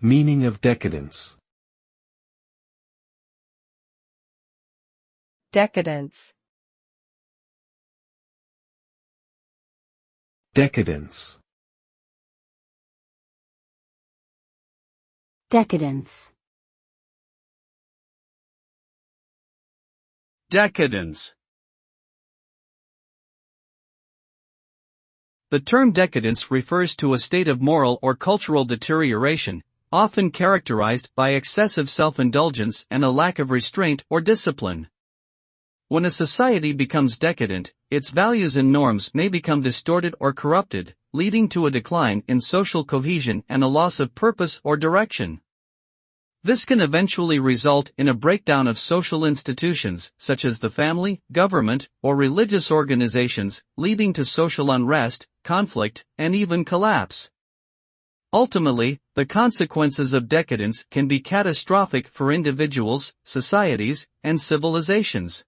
Meaning of decadence. Decadence. Decadence. Decadence. Decadence. The term decadence refers to a state of moral or cultural deterioration, often characterized by excessive self-indulgence and a lack of restraint or discipline. When a society becomes decadent, its values and norms may become distorted or corrupted, leading to a decline in social cohesion and a loss of purpose or direction. This can eventually result in a breakdown of social institutions, such as the family, government, or religious organizations, leading to social unrest, conflict, and even collapse. Ultimately, the consequences of decadence can be catastrophic for individuals, societies, and civilizations.